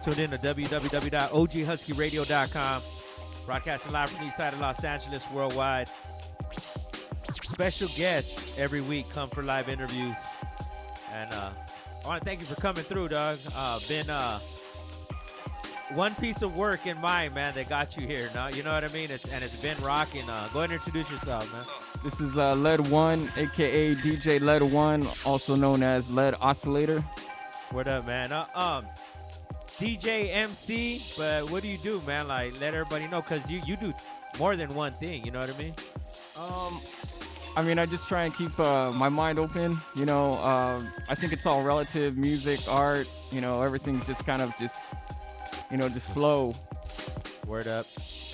Tune in to www.OGHUSKEYRADIO.com. Broadcasting live from the east side of Los Angeles, worldwide. Special guests every week come for live interviews. And I want to thank you for coming through, Doug. Been one piece of work in mind, man, that got you here. Now, you know what I mean? It's been rocking. Go ahead and introduce yourself, man. This is Led One, aka DJ Led One, also known as Led Oscillator. What up, man? DJ MC, but what do you do, man? Like, let everybody know, because you do more than one thing, you know what I mean? I just try and keep my mind open, you know. I think it's all relative, music, art, you know, everything's just kind of just flow. Word up.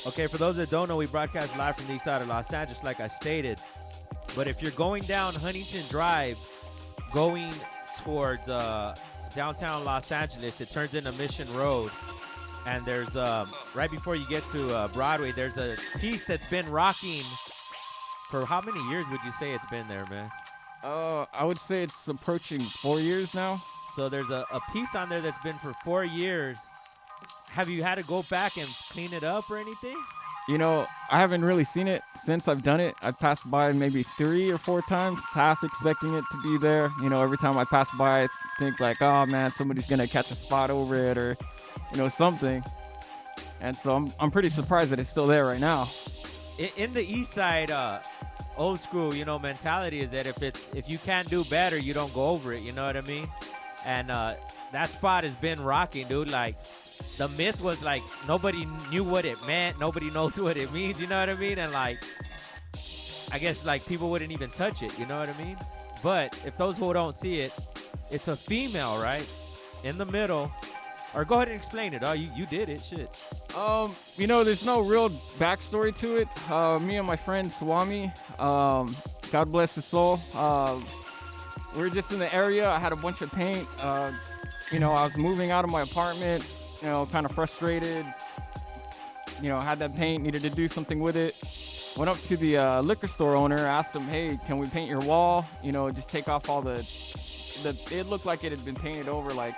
Okay, for those that don't know, we broadcast live from the east side of Los Angeles, like I stated. But if you're going down Huntington Drive, going towards downtown Los Angeles, it turns into Mission Road. And there's, right before you get to Broadway, there's a piece that's been rocking for how many years would you say it's been there, man? I would say it's approaching 4 years now. So there's a piece on there that's been for 4 years. Have you had to go back and clean it up or anything? You know, I haven't really seen it since I've done it. I've passed by maybe 3 or 4 times, half expecting it to be there. You know, every time I pass by, I think like, oh man, somebody's gonna catch a spot over it, or, you know, something. And so I'm pretty surprised that it's still there right now. In the east side, old school, you know, mentality is that if you can't do better, you don't go over it. You know what I mean? And that spot has been rocking, dude. Like, the myth was like nobody knew what it meant. Nobody knows what it means. You know what I mean? And like, I guess like people wouldn't even touch it. You know what I mean? But if those who don't see it, it's a female, right, in the middle. Or go ahead and explain it. Oh, you did it. Shit. You know, there's no real backstory to it. Me and my friend Swami, God bless his soul. We were just in the area. I had a bunch of paint. You know, I was moving out of my apartment, you know, kind of frustrated. You know, had that paint, needed to do something with it. Went up to the liquor store owner, asked him, hey, can we paint your wall? You know, just take off all it looked like it had been painted over like,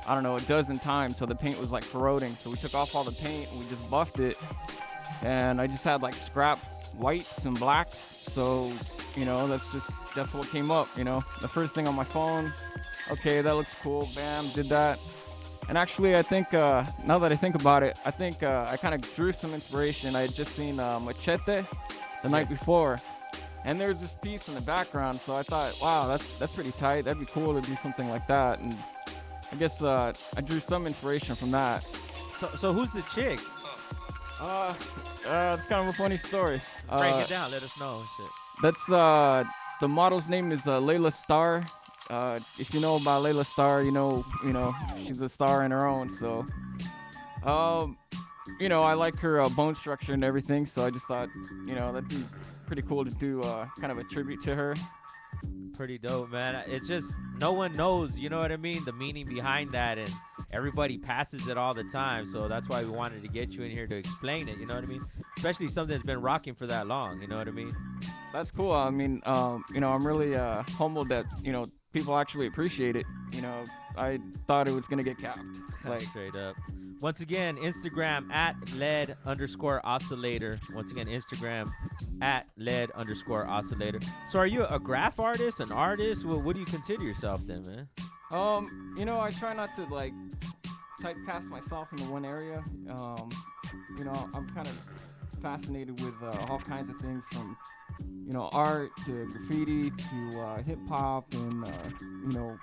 I don't know, a dozen times, so the paint was like corroding. So we took off all the paint and we just buffed it, and I just had like scrap whites and blacks. So, you know, that's what came up. You know, the first thing on my phone, okay, that looks cool, bam, did that. And actually, I think now that I think about it, I think I kind of drew some inspiration. I had just seen Machete the night before, and there was this piece in the background, so I thought, wow, that's pretty tight. That'd be cool to do something like that. And I guess I drew some inspiration from that. So who's the chick? It's kind of a funny story. Break it down. Let us know. Shit. That's the model's name is Layla Starr. If you know about Layla Starr, you know she's a star in her own. So, you know, I like her bone structure and everything. So I just thought, you know, that'd be pretty cool to do kind of a tribute to her. Pretty dope, man. It's just no one knows, you know what I mean, the meaning behind that, and everybody passes it all the time. So that's why we wanted to get you in here to explain it, you know what I mean? Especially something that's been rocking for that long, you know what I mean? That's cool. I mean, you know, I'm really humbled that, you know, people actually appreciate it. You know, I thought it was gonna get capped. Like straight up. Once again, Instagram at LED_oscillator. Once again, Instagram at LED_oscillator. So are you a graph artist, an artist? Well, what do you consider yourself then, man? You know, I try not to like typecast myself into one area. You know, I'm kind of fascinated with all kinds of things, from, you know, art to graffiti to hip hop and, you know,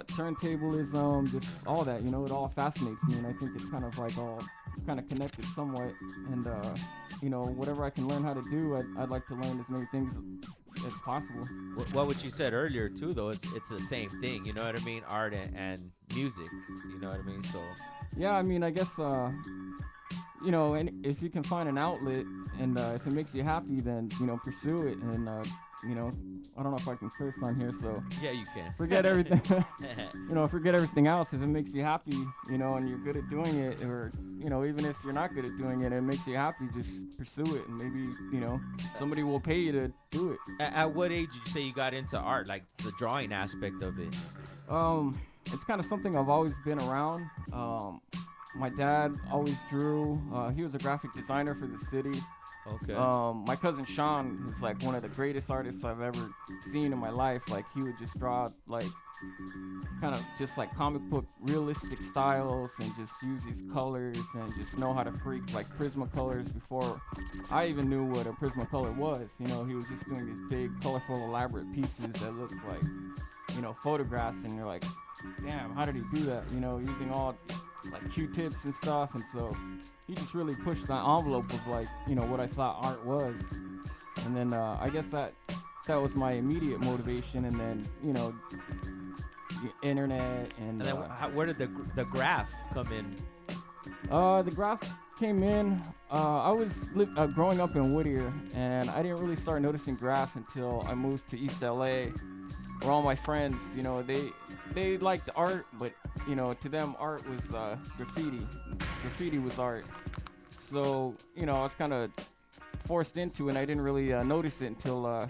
turntablism, just all that, you know, it all fascinates me, and I think it's kind of like all kind of connected somewhat. And you know, whatever I can learn how to do, I'd like to learn as many things as possible. Well, what you said earlier too, though, it's the same thing, you know what I mean? Art and music, you know what I mean? So yeah, I mean, I guess you know, and if you can find an outlet, and if it makes you happy, then, you know, pursue it. And you know, I don't know if I can curse on here, so yeah, you can. Forget everything. You know, forget everything else. If it makes you happy, you know, and you're good at doing it, or, you know, even if you're not good at doing it, it makes you happy, just pursue it, and maybe, you know, somebody will pay you to do it. At what age did you say you got into art, like the drawing aspect of it? it's kind of something I've always been around. My dad always drew. He was a graphic designer for the city. Okay. My cousin Sean is like one of the greatest artists I've ever seen in my life. Like he would just draw like kind of just like comic book realistic styles and just use these colors and just know how to freak like Prismacolors before I even knew what a Prismacolor was. You know, he was just doing these big, colorful, elaborate pieces that looked like, you know, photographs, and you're like, damn, how did he do that? You know, using all like Q-tips and stuff. And so he just really pushed the envelope of like, you know, what I thought art was. And then I guess that was my immediate motivation. And then, you know, the internet and then where did the graph come in? The graph came in. I was growing up in Whittier, and I didn't really start noticing graph until I moved to East LA, where all my friends, you know, they liked art, but you know, to them art was graffiti. Graffiti was art. So you know, I was kind of forced into it, and I didn't really notice it until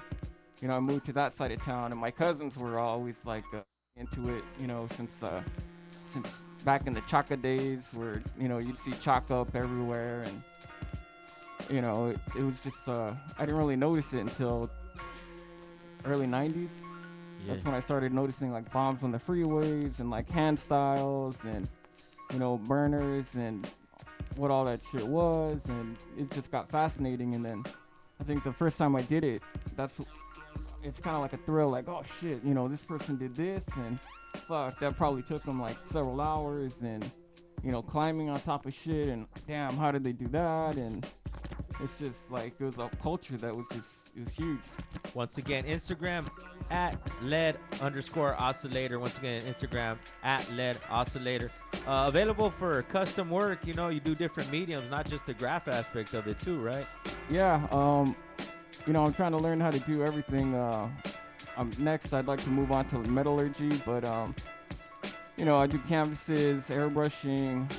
you know, I moved to that side of town, and my cousins were always like into it, you know, since back in the Chaka days, where you know you'd see chalk up everywhere, and you know it was just I didn't really notice it until early 90s. Yeah. That's when I started noticing like bombs on the freeways and like hand styles and, you know, burners and what all that shit was, and it just got fascinating. And then I think the first time I did it, it's kind of like a thrill, like, oh shit, you know, this person did this, and fuck, that probably took them like several hours, and you know, climbing on top of shit, and damn, how did they do that? And it's just like, it was a culture that was just, it was huge. Once again, Instagram at LED_oscillator. Once again, Instagram at LED oscillator. Available for custom work. You know, you do different mediums, not just the graph aspect of it too, right? Yeah. You know, I'm trying to learn how to do everything. Next, I'd like to move on to metallurgy, but you know, I do canvases, airbrushing,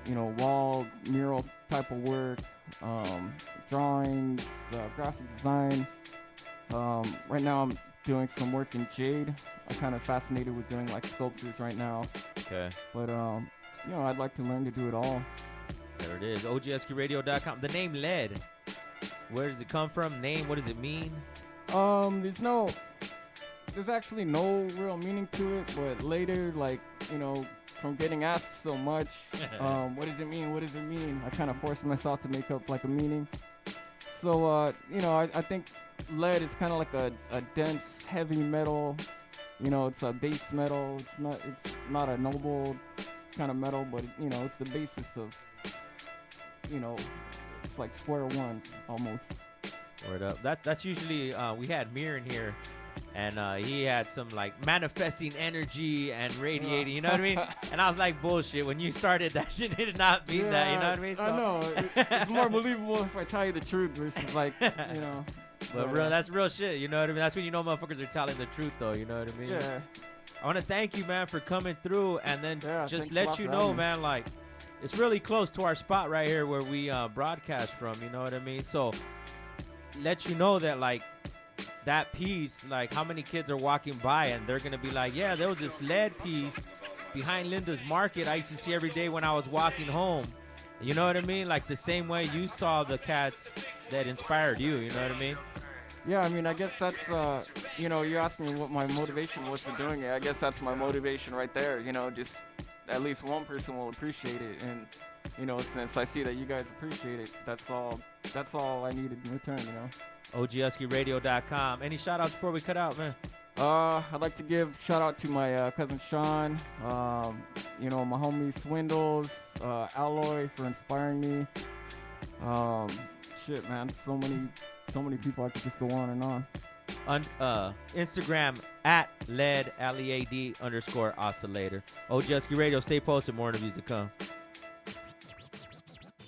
you know, wall mural type of work, drawings, graphic design. Right now I'm doing some work in jade. I'm kind of fascinated with doing like sculptures right now. Okay. But you know, I'd like to learn to do it all. There it is. OGHUSKEYRADIO.com. The name LED. Where does it come from? Name, what does it mean? There's actually no real meaning to it, but later, like, you know, from getting asked so much, what does it mean? What does it mean? I kind of forced myself to make up like a meaning. So, you know, I think lead is kind of like a dense, heavy metal. You know, it's a base metal. It's not a noble kind of metal, but you know, it's the basis of, you know, it's like square one almost. Word up. That's usually we had Mir in here, and he had some like manifesting energy and radiating. You know what I mean? And I was like, bullshit. When you started, that shit did not mean that. You know what I mean? So, I know. It's more believable if I tell you the truth versus like, you know. But real, that's real shit. You know what I mean? That's when you know motherfuckers are telling the truth, though. You know what I mean? Yeah. I want to thank you, man, for coming through, and then just let you know, man, like, it's really close to our spot right here where we broadcast from. You know what I mean? So let you know that, like, that piece, like, how many kids are walking by and they're gonna be like, yeah, there was this lead piece behind Linda's Market I used to see every day when I was walking home. You know what I mean? Like the same way you saw the cats that inspired you. You know what I mean? Yeah, I mean, I guess that's, you know, you asked me what my motivation was for doing it. I guess that's my motivation right there. You know, just at least one person will appreciate it. And, you know, since I see that you guys appreciate it, that's all I needed in return, you know. OGHUSKEYRADIO.com. Any shout outs before we cut out, man? I'd like to give shout out to my cousin Sean, you know, my homie Swindles, Alloy for inspiring me. Shit, man, so many people, I could just go on and on. On Instagram at LED, LEAD _oscillator. OGHUSKEY Radio. Stay posted. More interviews to come.